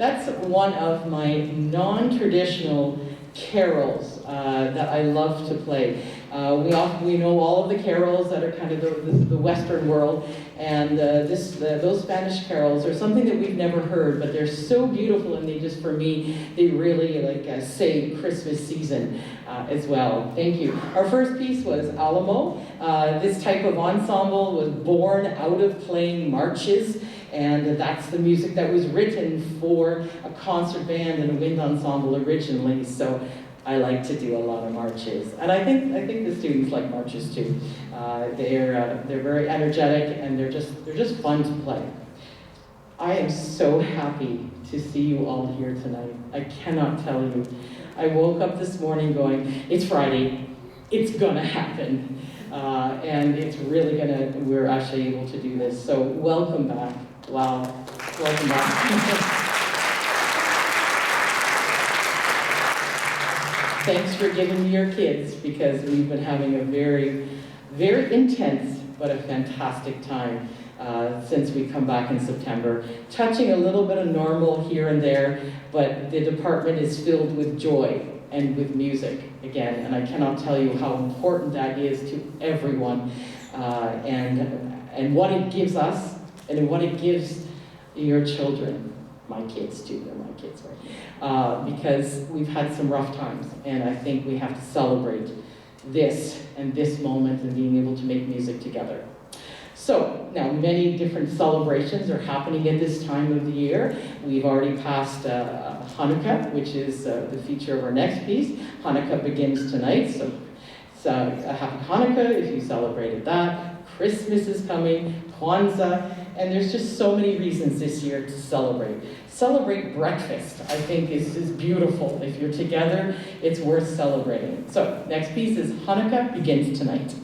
That's one of my non-traditional carols that I love to play. We know all of the carols that are kind of the Western world, and those Spanish carols are something that we've never heard, but they're so beautiful, and they just, for me, they really save Christmas season as well. Thank you. Our first piece was Alamo. This type of ensemble was born out of playing marches, and that's the music that was written for a concert band and a wind ensemble originally. So I like to do a lot of marches, and I think the students like marches too. They're very energetic, and they're just fun to play. I am so happy to see you all here tonight. I cannot tell you. I woke up this morning going, it's Friday, it's gonna happen, and it's really we're actually able to do this. So welcome back. Wow, welcome back. Thanks for giving me your kids, because we've been having a very, very intense but a fantastic time since we come back in September. Touching a little bit of normal here and there, but the department is filled with joy and with music again, and I cannot tell you how important that is to everyone, and what it gives us, and what it gives your children. My kids too, they're my kids, right? Because we've had some rough times, and I think we have to celebrate this and this moment and being able to make music together. So now many different celebrations are happening at this time of the year. We've already passed Hanukkah, which is the feature of our next piece. Hanukkah begins tonight, so happy Hanukkah if you celebrated that. Christmas is coming, Kwanzaa, and there's just so many reasons this year to celebrate. Celebrate breakfast, I think is beautiful. If you're together, it's worth celebrating. So, next piece is Hanukkah Begins Tonight.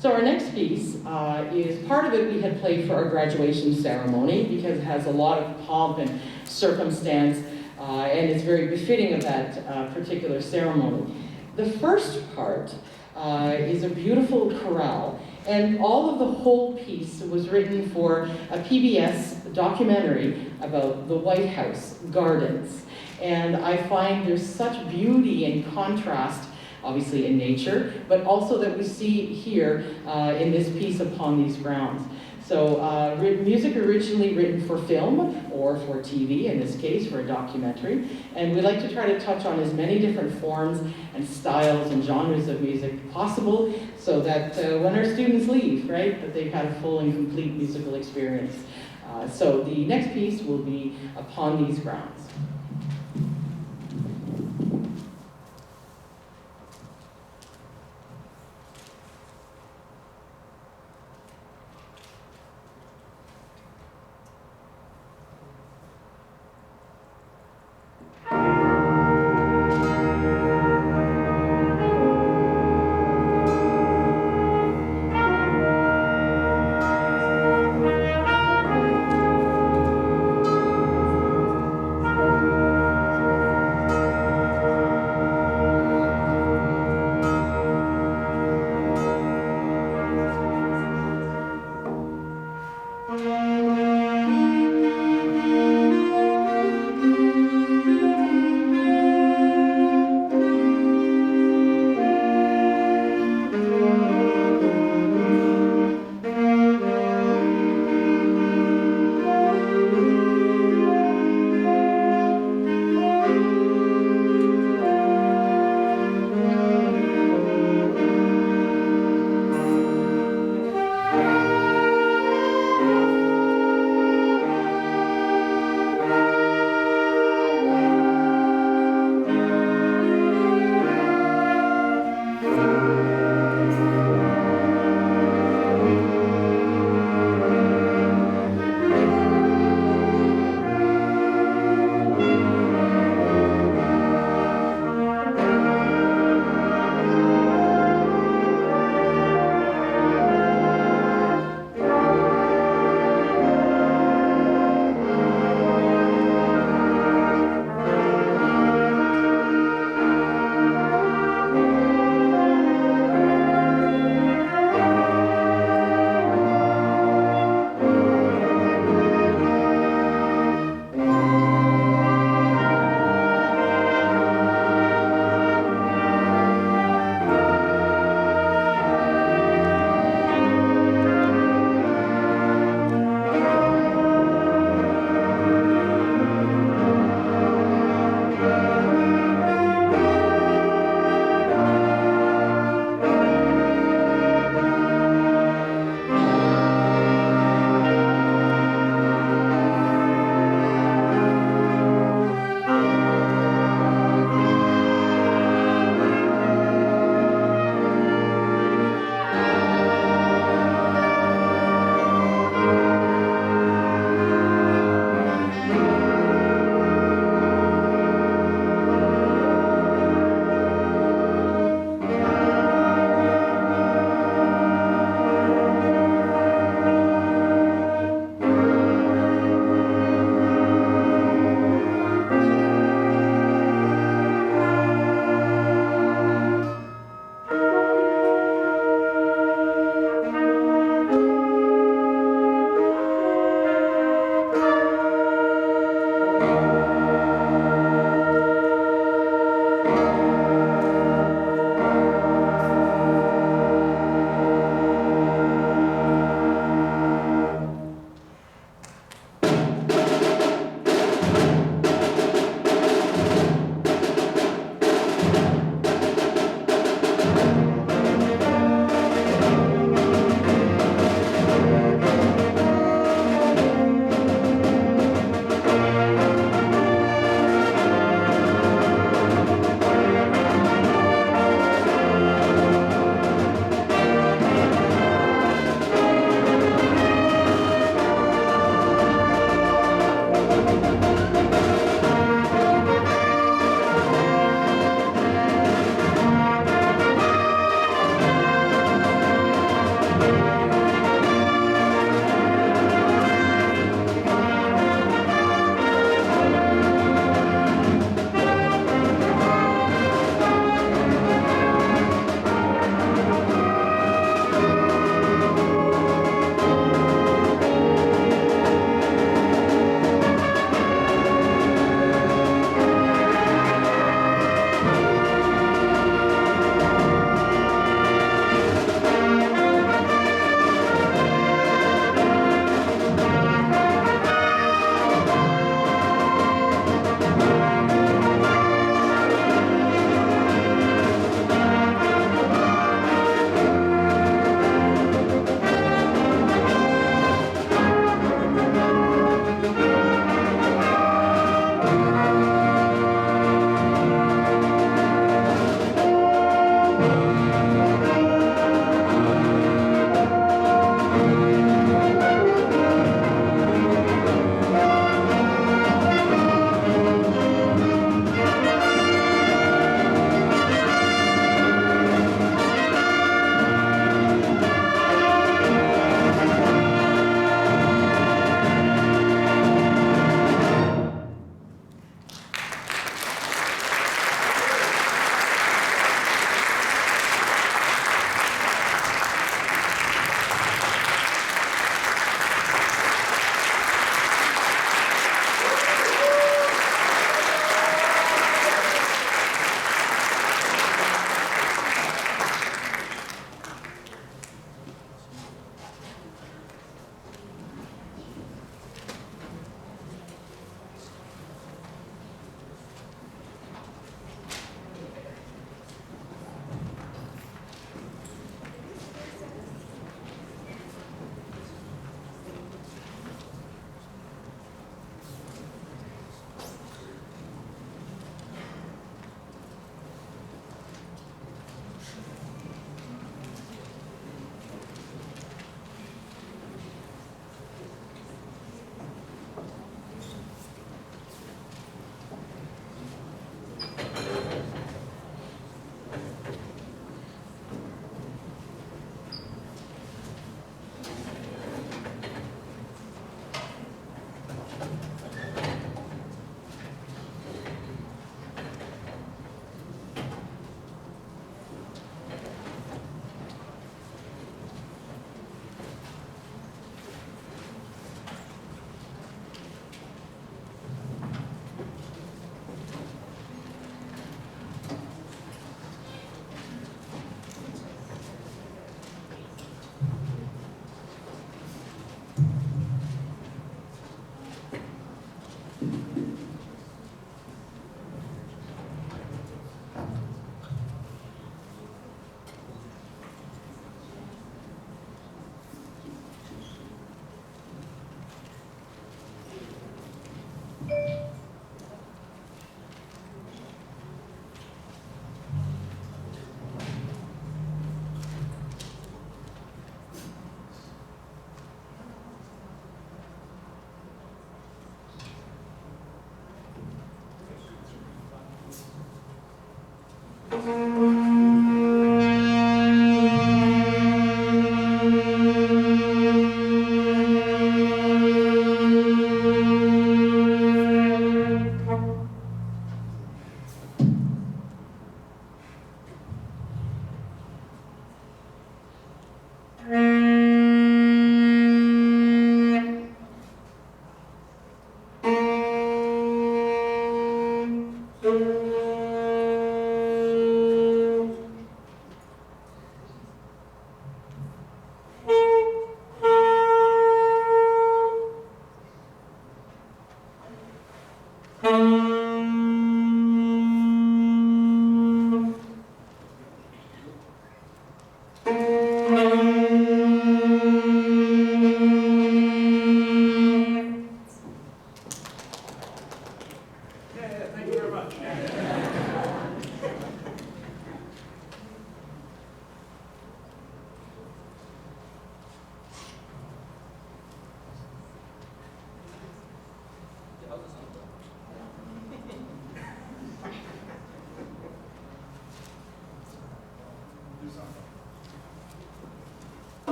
So our next piece is part of it we had played for our graduation ceremony because it has a lot of pomp and circumstance and it's very befitting of that particular ceremony. The first part is a beautiful chorale, and all of the whole piece was written for a PBS documentary about the White House gardens. And I find there's such beauty and contrast, obviously in nature, but also that we see here in this piece upon these grounds. So music originally written for film or for TV, in this case for a documentary, and we like to try to touch on as many different forms and styles and genres of music possible so that when our students leave, right, that they've had a full and complete musical experience. So the next piece will be Upon These Grounds.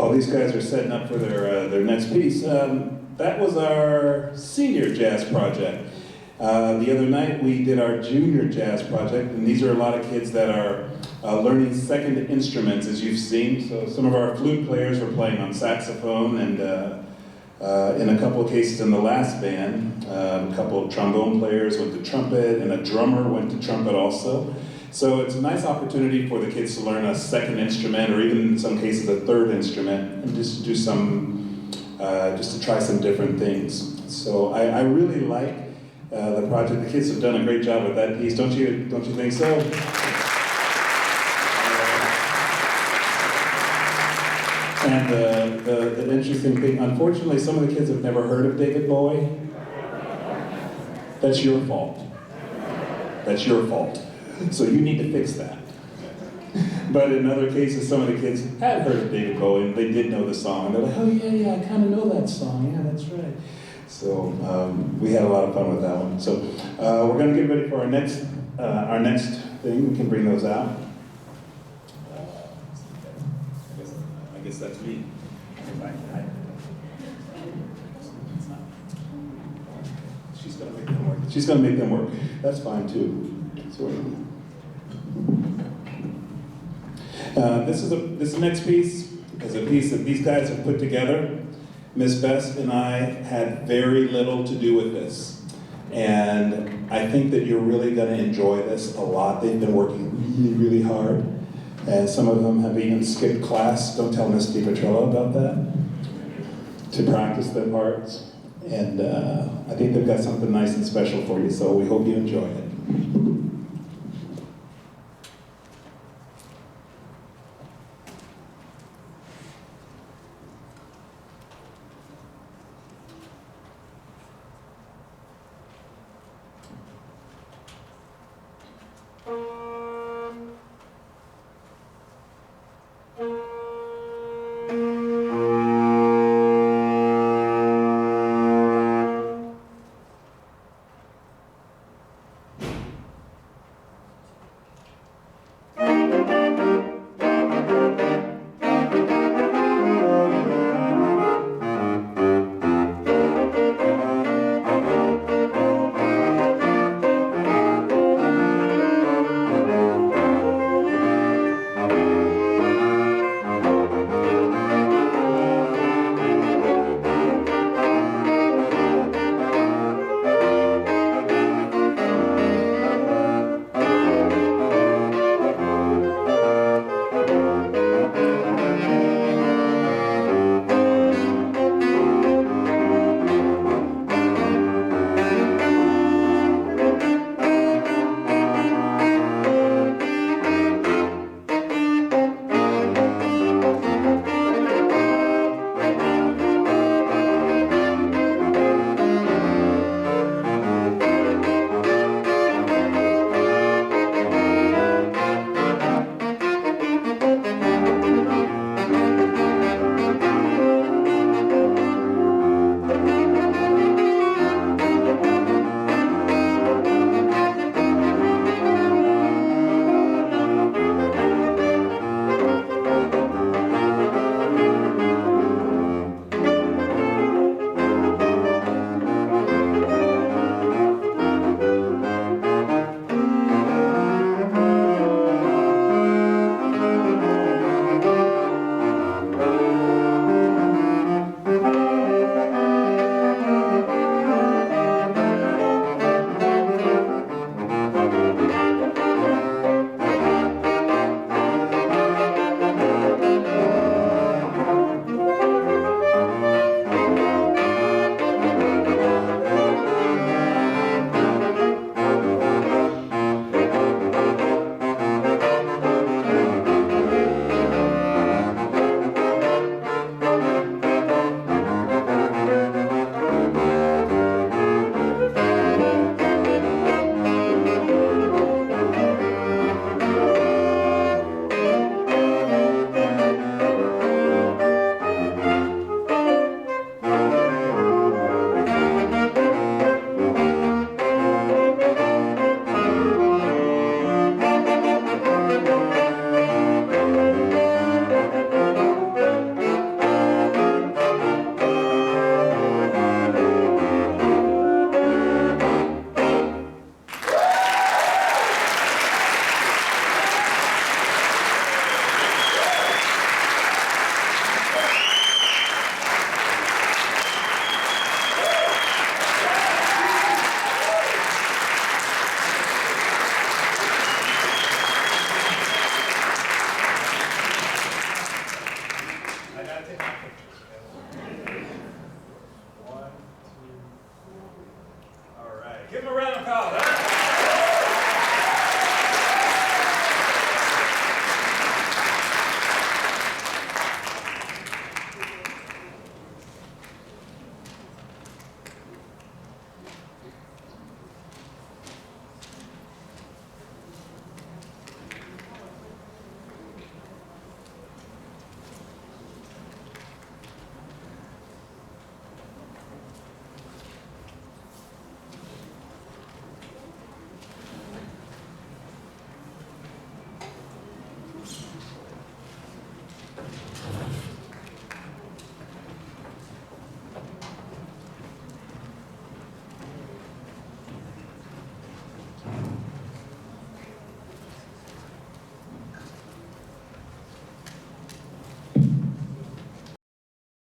While these guys are setting up for their next piece, that was our senior jazz project. The other night we did our junior jazz project, and these are a lot of kids that are learning second instruments, as you've seen. So some of our flute players were playing on saxophone, and in a couple of cases in the last band, a couple of trombone players went to trumpet, and a drummer went to trumpet also. So it's a nice opportunity for the kids to learn a second instrument, or even in some cases a third instrument, and just do some, just to try some different things. So I really like the project. The kids have done a great job with that piece. Don't you think so? And the interesting thing, unfortunately, some of the kids have never heard of David Bowie. That's your fault. That's your fault. So you need to fix that. But in other cases, some of the kids had heard of David Bowie and they did know the song. And they're like, oh yeah, I kind of know that song. Yeah, that's right. So we had a lot of fun with that one. So we're going to get ready for our next thing. We can bring those out. I guess that's me. She's going to make them work. She's going to make them work. That's fine too. This next piece is a piece that these guys have put together. Miss Best and I had very little to do with this. And I think that you're really going to enjoy this a lot. They've been working really, really hard. And some of them have even skipped class. Don't tell Miss DiPetrello about that. To practice their parts. And I think they've got something nice and special for you, so we hope you enjoy it.